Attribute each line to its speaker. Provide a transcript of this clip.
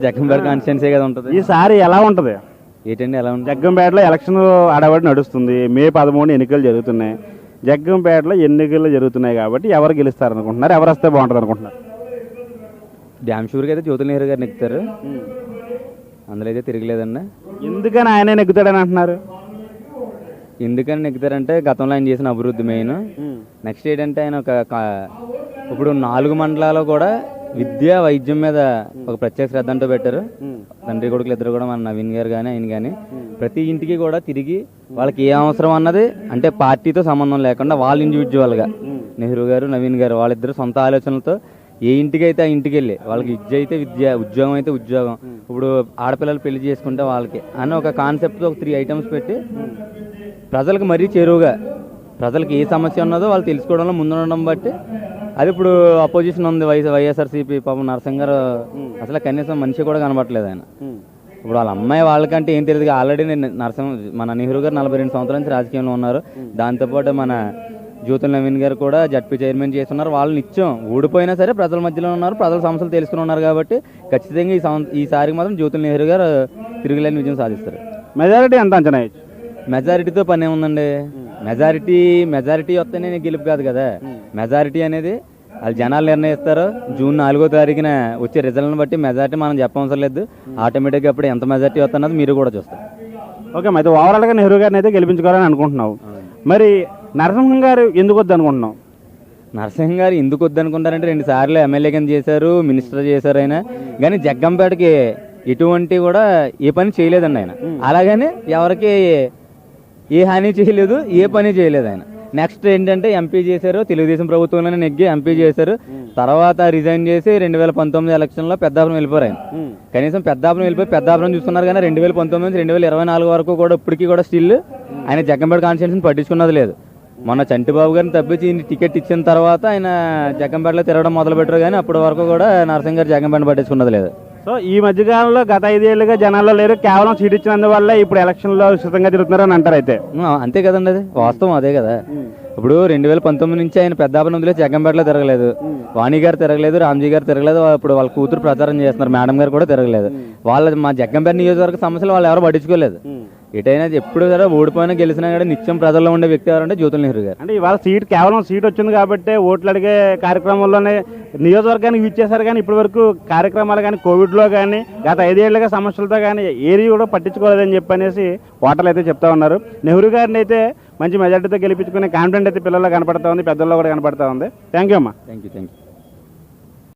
Speaker 1: Jaggampeta constituency కదా ఉంటుంది.
Speaker 2: ఈసారి ఎలా ఉంటుంది?
Speaker 1: ఏంటండి ఎలా ఉంటుంది?
Speaker 2: జగ్గంపేటలో ఎలక్షన్ ఆడవాడి నడుస్తుంది. మే 13 ఎన్నికలు జరుగుతున్నాయి. జగ్గంపేటలో ఎన్నికలు జరుగుతున్నాయి కాబట్టి ఎవరు గెలుస్తారు అనుకుంటున్నారు? ఎవరు వస్తే బాగుంటుంది అనుకుంటున్నారు?
Speaker 1: డ్యామ్ షూర్గా అయితే జ్యోతుల నెహ్రూ గారు నెక్కుతారు, అందులో అయితే తిరగలేదండి.
Speaker 2: ఎందుకని ఆయనే నెగ్గుతాడని అంటున్నారు?
Speaker 1: ఎందుకని నెక్కుతారంటే గతంలో ఆయన చేసిన అభివృద్ధి మెయిన్. నెక్స్ట్ ఏంటంటే ఆయన ఇప్పుడు 4 మండలాలు కూడా విద్య వైద్యం మీద ఒక ప్రత్యేక శ్రద్ధ అంటూ పెట్టారు. తండ్రి కొడుకులు ఇద్దరు కూడా మన నవీన్ గారు కానీ ఆయన కానీ ప్రతి ఇంటికి కూడా తిరిగి వాళ్ళకి ఏ అవసరం అన్నది అంటే పార్టీతో సంబంధం లేకుండా వాళ్ళు ఇండివిజువల్గా నెహ్రూ గారు నవీన్ గారు వాళ్ళిద్దరు సొంత ఆలోచనలతో ఏ ఇంటికి అయితే ఆ ఇంటికి వెళ్ళి వాళ్ళకి విద్య అయితే విద్య, ఉద్యోగం అయితే ఉద్యోగం, ఇప్పుడు ఆడపిల్లలు పెళ్లి చేసుకుంటే వాళ్ళకి అని ఒక కాన్సెప్ట్ ఒక 3 ఐటమ్స్ పెట్టి ప్రజలకు మరీ చేరువుగా ప్రజలకు ఏ సమస్య ఉన్నదో వాళ్ళు తెలుసుకోవడంలో ముందుండడం బట్టి అది ఇప్పుడు అపోజిషన్ ఉంది వైఎస్ఆర్సీపీ. పాపం నరసింహ గారు అసలు కనీసం మనిషి కూడా కనబట్టలేదు ఆయన. ఇప్పుడు వాళ్ళ అమ్మాయి వాళ్ళకంటే ఏం తెలియదు. ఆల్రెడీ మన నెహ్రూ గారు 42 సంవత్సరాల నుంచి రాజకీయంలో ఉన్నారు. దాంతోపాటు మన జ్యోతుల నవీన్ గారు కూడా జడ్పీ చైర్మన్ చేస్తున్నారు. వాళ్ళు నిత్యం ఊడిపోయినా సరే ప్రజల మధ్యలో ఉన్నారు, ప్రజల సమస్యలు తెలుసుకుని ఉన్నారు. కాబట్టి ఖచ్చితంగా ఈసారికి మాత్రం జ్యోతుల నెహ్రూ గారు తిరుగులేని విజయం సాధిస్తారు.
Speaker 2: మెజారిటీ ఎంత అంచనా?
Speaker 1: మెజారిటీతో పని ఏముందండి? మెజారిటీ వస్తేనే గెలుపు కాదు కదా. మెజారిటీ అనేది వాళ్ళు జనాలు నిర్ణయిస్తారు. జూన్ 4వ తారీఖున వచ్చే రిజల్ట్ని బట్టి మెజారిటీ మనం చెప్పవసరం లేదు. ఆటోమేటిక్గా అప్పుడు ఎంత మెజారిటీ వస్తున్నది మీరు కూడా చూస్తారు.
Speaker 2: ఓకే, అయితే ఓవరాల్గా నెహ్రూ గారిని అయితే గెలిపించుకోవాలని అనుకుంటున్నావు. మరి నరసింహం గారు ఎందుకు వద్దు అనుకుంటున్నావు?
Speaker 1: నరసింహ గారు ఎందుకు వద్దు అనుకుంటారంటే 2 సార్లు ఎమ్మెల్యే కింద చేశారు, మినిస్టర్ చేశారు ఆయన. కానీ జగ్గంపేటకి ఎటువంటి కూడా ఏ పని చేయలేదండి ఆయన. అలాగని ఎవరికి ఏ హాని చేయలేదు, ఏ పని చేయలేదు ఆయన. నెక్స్ట్ ఏంటంటే ఎంపీ చేశారు, తెలుగుదేశం ప్రభుత్వంలోనే నెగ్గి ఎంపీ చేశారు. తర్వాత రిజైన్ చేసి 2019 ఎలక్షన్లో పెద్దాపురం వెళ్ళిపోయారు ఆయన. కనీసం పెద్దాపురం చూస్తున్నారు. కానీ 2019 నుంచి 2024 వరకు కూడా ఇప్పటికీ కూడా స్టిల్ ఆయన జగ్గంపేట కాన్స్టిట్యున్సీని పట్టించుకున్నది లేదు. మొన్న చంటిబాబు గారిని తప్పించి టికెట్ ఇచ్చిన తర్వాత ఆయన జగ్గంపేటలో తిరగడం మొదలు పెట్టారు. కానీ అప్పటి వరకు కూడా నరసింహ గారు జగ్గంపేట పట్టించుకున్నది లేదు.
Speaker 2: సో ఈ మధ్యకాలంలో గత 5 ఏళ్ళుగా జనాల్లో లేరు, కేవలం సీట్ ఇచ్చినందువల్ల ఇప్పుడు ఎలక్షన్లో విస్తృతంగా తిరుగుతున్నారని అంటారు. అయితే
Speaker 1: అంతే కదండి, అది వాస్తవం అదే కదా. ఇప్పుడు 2019 నుంచి ఆయన పెద్దాపురం వదిలే జగ్గంపేటలో తిరగలేదు, వాణి గారు తిరగలేదు, రామ్జీ గారు తిరగలేదు. ఇప్పుడు వాళ్ళ కూతురు ప్రచారం చేస్తున్నారు, మేడం గారు కూడా తిరగలేదు. మా జగ్గంపేట నియోజకవర్గ సమస్యలు వాళ్ళు ఎవరు పట్టించుకోలేదు. ఎటైనా ఎప్పుడు సరే ఓడిపోయినా గెలిచినా కూడా నిత్యం ప్రజల్లో ఉండే వ్యక్తి ఎవరంటే జ్యోతుల నెహ్రూ గారు.
Speaker 2: అంటే ఇవాళ కేవలం సీట్ వచ్చింది కాబట్టి ఓట్లు అడిగే కార్యక్రమంలోనే నియోజకవర్గానికి ఇచ్చేసారు. కానీ ఇప్పటి వరకు కార్యక్రమాలు కానీ కోవిడ్లో కానీ గత 5 ఏళ్ళుగా సమస్యలతో కానీ ఏది కూడా పట్టించుకోలేదని చెప్పనేసి ఓటర్లు అయితే చెప్తా ఉన్నారు. నెహ్రూ గారిని అయితే మంచి మెజార్టీతో గెలిపించుకునే కాన్ఫిడెంట్ అయితే పిల్లల్లో కనపడతా ఉంది, పెద్దల్లో కూడా కనపడతా ఉంది. థ్యాంక్ యూ అమ్మా.
Speaker 1: Thank you.